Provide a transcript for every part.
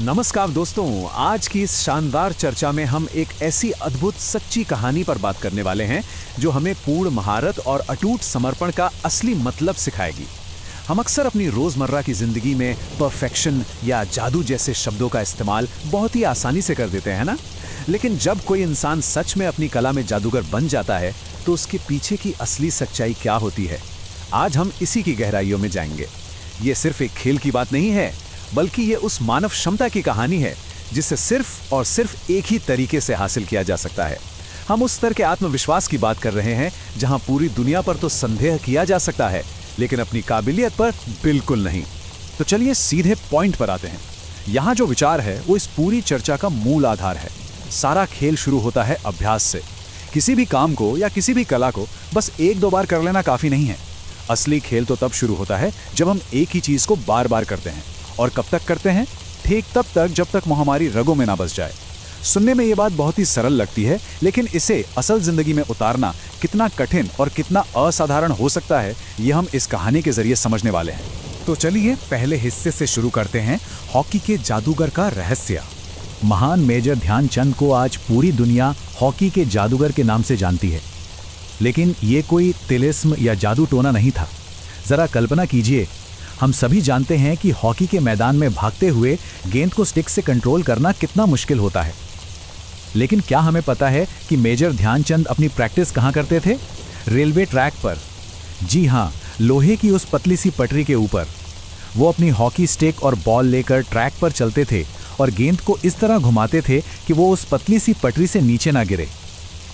नमस्कार दोस्तों, आज की इस शानदार चर्चा में हम एक ऐसी अद्भुत सच्ची कहानी पर बात करने वाले हैं जो हमें पूर्ण महारत और अटूट समर्पण का असली मतलब सिखाएगी। हम अक्सर अपनी रोजमर्रा की जिंदगी में परफेक्शन या जादू जैसे शब्दों का इस्तेमाल बहुत ही आसानी से कर देते हैं ना? लेकिन जब कोई इंसान सच में अपनी कला में जादूगर बन जाता है तो उसके पीछे की असली सच्चाई क्या होती है, आज हम इसी की गहराइयों में जाएंगे। ये सिर्फ एक खेल की बात नहीं है, बल्कि ये उस मानव क्षमता की कहानी है जिसे सिर्फ और सिर्फ एक ही तरीके से हासिल किया जा सकता है। हम उस स्तर के आत्मविश्वास की बात कर रहे हैं जहां पूरी दुनिया पर तो संदेह किया जा सकता है, लेकिन अपनी काबिलियत पर बिल्कुल नहीं। तो चलिए सीधे पॉइंट पर आते हैं। यहाँ जो विचार है वो इस पूरी चर्चा का मूल आधार है। सारा खेल शुरू होता है अभ्यास से। किसी भी काम को या किसी भी कला को बस एक दो बार कर लेना काफी नहीं है। असली खेल तो तब शुरू होता है जब हम एक ही चीज को बार बार करते हैं। और कब तक करते हैं? ठीक तब तक जब तक वो हमारी रगों में ना बस जाए। सुनने में ये बात बहुत ही सरल लगती है, लेकिन इसे असल जिंदगी में उतारना कितना कठिन और कितना असाधारण हो सकता है, ये हम इस कहानी के जरिए समझने वाले हैं। तो चलिए पहले हिस्से से शुरू करते हैं, हॉकी के जादूगर का रहस्य। महान मेजर ध्यानचंद को आज पूरी दुनिया हॉकी के जादूगर के नाम से जानती है, लेकिन ये कोई तिलिस्म या जादू टोना नहीं था। जरा कल्पना कीजिए, हम सभी जानते हैं कि हॉकी के मैदान में भागते हुए गेंद को स्टिक से कंट्रोल करना कितना मुश्किल होता है। लेकिन क्या हमें पता है कि मेजर ध्यानचंद अपनी प्रैक्टिस कहाँ करते थे? रेलवे ट्रैक पर। जी हाँ, लोहे की उस पतली सी पटरी के ऊपर। वो अपनी हॉकी स्टिक और बॉल लेकर ट्रैक पर चलते थे और गेंद को इस तरह घुमाते थे कि वो उस पतली सी पटरी से नीचे ना गिरे।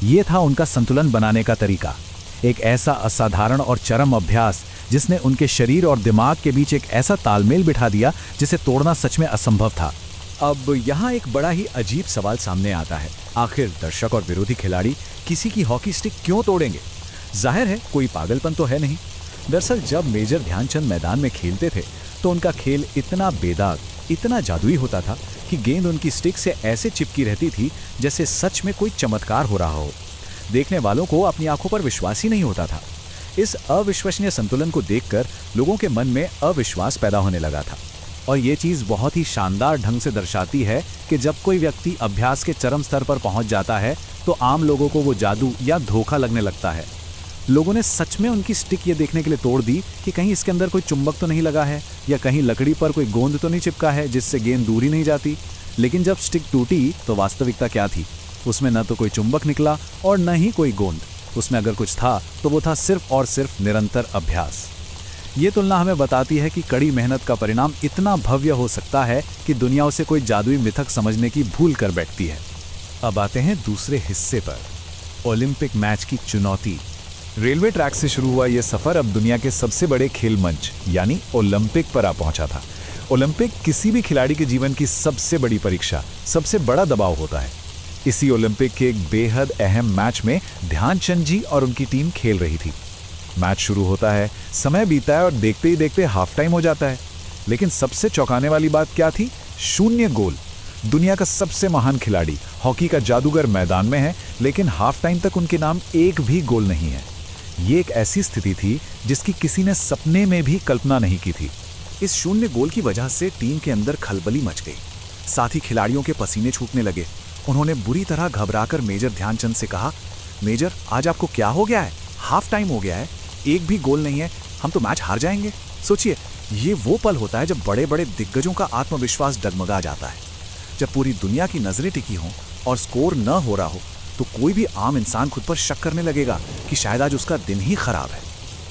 ये था उनका संतुलन बनाने का तरीका। एक ऐसा असाधारण और चरम अभ्यास जिसने उनके शरीर और दिमाग के बीच एक ऐसा तालमेल बिठा दिया जिसे तोड़ना सच में असंभव था। अब यहाँ एक बड़ा ही अजीब सवाल सामने आता है, आखिर दर्शक और विरोधी खिलाड़ी किसी की हॉकी स्टिक क्यों तोड़ेंगे? जाहिर है कोई पागलपन तो है नहीं। दरअसल जब मेजर ध्यानचंद मैदान में खेलते थे तो उनका खेल इतना बेदाग, इतना जादुई होता था कि गेंद उनकी स्टिक से ऐसे चिपकी रहती थी जैसे सच में कोई चमत्कार हो रहा हो। देखने वालों को अपनी आंखों पर विश्वास ही नहीं होता था। इस अविश्वसनीय संतुलन को देखकर लोगों के मन में अविश्वास पैदा होने लगा था। और ये चीज़ बहुत ही शानदार ढंग से दर्शाती है कि जब कोई व्यक्ति अभ्यास के चरम स्तर पर पहुंच जाता है तो आम लोगों को वो जादू या धोखा लगने लगता है। लोगों ने सच में उनकी स्टिक ये देखने के लिए तोड़ दी कि कहीं इसके अंदर कोई चुंबक तो नहीं लगा है, या कहीं लकड़ी पर कोई गोंद तो नहीं चिपका है जिससे गेंद दूर ही नहीं जाती। लेकिन जब स्टिक टूटी तो वास्तविकता क्या थी? उसमें न तो कोई चुंबक निकला और न ही कोई गोंद। उसमें अगर कुछ था तो वो था सिर्फ और सिर्फ निरंतर अभ्यास। ये तुलना हमें बताती है कि कड़ी मेहनत का परिणाम इतना भव्य हो सकता है कि दुनिया उसे कोई जादुई मिथक समझने की भूल कर बैठती है। अब आते हैं दूसरे हिस्से पर, ओलंपिक मैच की चुनौती। रेलवे ट्रैक से शुरू हुआ यह सफर अब दुनिया के सबसे बड़े खेल मंच यानी ओलंपिक पर आ पहुंचा था। ओलंपिक किसी भी खिलाड़ी के जीवन की सबसे बड़ी परीक्षा, सबसे बड़ा दबाव होता है। इसी ओलंपिक के एक बेहद अहम मैच में ध्यानचंद जी और उनकी टीम खेल रही थी। मैच शुरू होता है, समय बीता है और देखते ही देखते हाफ टाइम हो जाता है। लेकिन सबसे चौंकाने वाली बात क्या थी? 0 गोल। दुनिया का सबसे महान खिलाड़ी, हॉकी का जादूगर मैदान में है, लेकिन हाफ टाइम तक उनके नाम एक भी गोल नहीं है। ये एक ऐसी स्थिति थी जिसकी किसी ने सपने में भी कल्पना नहीं की थी। इस 0 गोल की वजह से टीम के अंदर खलबली मच गई। साथ ही खिलाड़ियों के पसीने छूटने लगे। उन्होंने बुरी तरह घबराकर मेजर ध्यानचंद से कहा, मेजर आज आपको क्या हो गया है? हाफ टाइम हो गया है, एक भी गोल नहीं है, हम तो मैच हार जाएंगे। सोचिए, ये वो पल होता है जब बड़े बड़े दिग्गजों का आत्मविश्वास डगमगा जाता है। जब पूरी दुनिया की नजरें टिकी हों और स्कोर न हो रहा हो तो कोई भी आम इंसान खुद पर शक करने लगेगा कि शायद आज उसका दिन ही खराब है।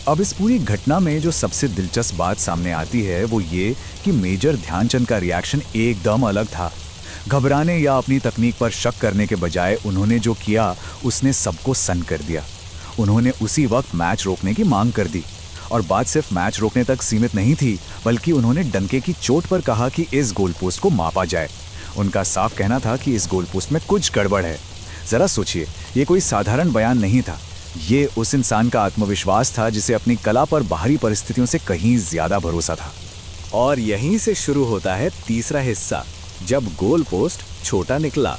अब इस पूरी घटना में जो सबसे दिलचस्प बात सामने आती है वो ये कि मेजर ध्यानचंद का रिएक्शन एकदम अलग था। घबराने या अपनी तकनीक पर शक करने के बजाय उन्होंने जो किया उसने सबको सन्न कर दिया। उन्होंने उसी वक्त मैच रोकने की मांग कर दी। और बात सिर्फ मैच रोकने तक सीमित नहीं थी, बल्कि उन्होंने डंके की चोट पर कहा कि इस गोल पोस्ट को मापा जाए। उनका साफ कहना था कि इस गोल पोस्ट में कुछ गड़बड़ है। जरा सोचिए, ये कोई साधारण बयान नहीं था। ये उस इंसान का आत्मविश्वास था जिसे अपनी कला पर बाहरी परिस्थितियों से कहीं ज्यादा भरोसा था। और यहीं से शुरू होता है तीसरा हिस्सा, जब गोल पोस्ट छोटा निकला।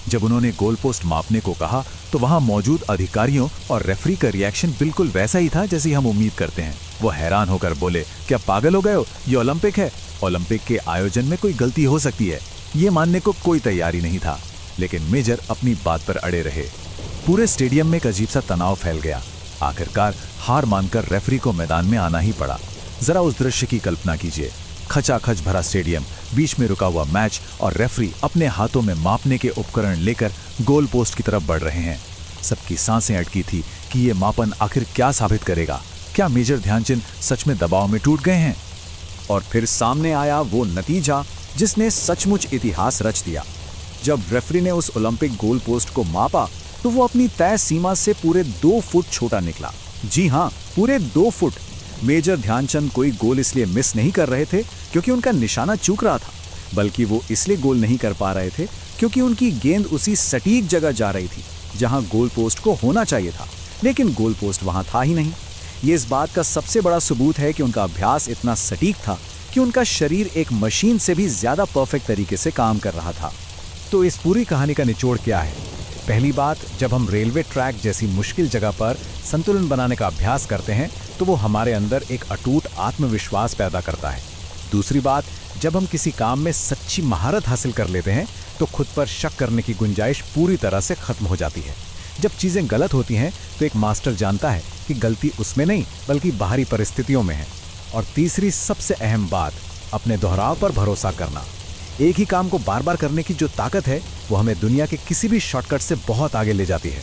जब उन्होंने गोल पोस्ट मापने को कहा तो वहां मौजूद अधिकारियों और रेफरी का रिएक्शन बिल्कुल वैसा ही था जैसे हम उम्मीद करते हैं। वो हैरान होकर बोले, क्या पागल हो गए हो? ये ओलंपिक है। ओलंपिक के आयोजन में कोई गलती हो सकती है। ये मानने को कोई तैयारी नहीं था, लेकिन मेजर अपनी बात पर अड़े रहे। पूरे स्टेडियम में एक अजीब सा तनाव फैल गया। आखिरकार हार मानकर रेफरी को मैदान में आना ही पड़ा। जरा उस दृश्य की कल्पना कीजिए, खचाखच भरा स्टेडियम, बीच में रुका हुआ मैच और रेफरी अपने हाथों में मापने के उपकरण लेकर गोल पोस्ट की तरफ बढ़ रहे हैं। सबकी सांसें अटकी थी कि ये मापन आखिर क्या साबित करेगा। क्या मेजर ध्यानचंद सच में दबाव में टूट गए हैं? और फिर सामने आया वो नतीजा जिसने सचमुच इतिहास रच दिया। जब रेफरी ने उस ओलंपिक गोल पोस्ट को मापा तो वो अपनी तय सीमा से पूरे 2 फुट छोटा निकला। जी हाँ, पूरे 2 फुट। मेजर ध्यानचंद कोई गोल इसलिए मिस नहीं कर रहे थे क्योंकि उनका निशाना चूक रहा था, बल्कि वो इसलिए गोल नहीं कर पा रहे थे क्योंकि उनकी गेंद उसी सटीक जगह जा रही थी जहां गोल पोस्ट को होना चाहिए था, लेकिन गोल पोस्ट वहां था ही नहीं। ये इस बात का सबसे बड़ा सबूत है कि उनका अभ्यास इतना सटीक था कि उनका शरीर एक मशीन से भी ज्यादा परफेक्ट तरीके से काम कर रहा था। तो इस पूरी कहानी का निचोड़ क्या है? पहली बात, जब हम रेलवे ट्रैक जैसी मुश्किल जगह पर संतुलन बनाने का अभ्यास करते हैं तो वो हमारे अंदर एक अटूट आत्मविश्वास पैदा करता है। दूसरी बात, जब हम किसी काम में सच्ची महारत हासिल कर लेते हैं तो खुद पर शक करने की गुंजाइश पूरी तरह से खत्म हो जाती है। जब चीजें गलत होती हैं तो एक मास्टर जानता है कि गलती उसमें नहीं बल्कि बाहरी परिस्थितियों में है। और तीसरी सबसे अहम बात, अपने दोहराव पर भरोसा करना। एक ही काम को बार बार करने की जो ताकत है वो हमें दुनिया के किसी भी शॉर्टकट से बहुत आगे ले जाती है।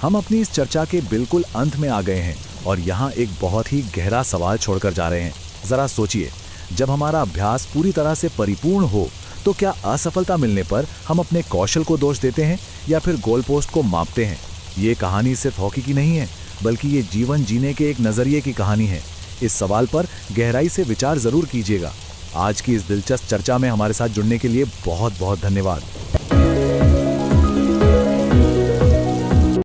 हम अपनी इस चर्चा के बिल्कुल अंत में आ गए हैं और यहाँ एक बहुत ही गहरा सवाल छोड़कर जा रहे हैं। जरा सोचिए, जब हमारा अभ्यास पूरी तरह से परिपूर्ण हो तो क्या असफलता मिलने पर हम अपने कौशल को दोष देते हैं या फिर गोल पोस्ट को मापते हैं? ये कहानी सिर्फ हॉकी की नहीं है, बल्कि ये जीवन जीने के एक नजरिए की कहानी है। इस सवाल पर गहराई से विचार जरूर कीजिएगा। आज की इस दिलचस्प चर्चा में हमारे साथ जुड़ने के लिए बहुत बहुत धन्यवाद।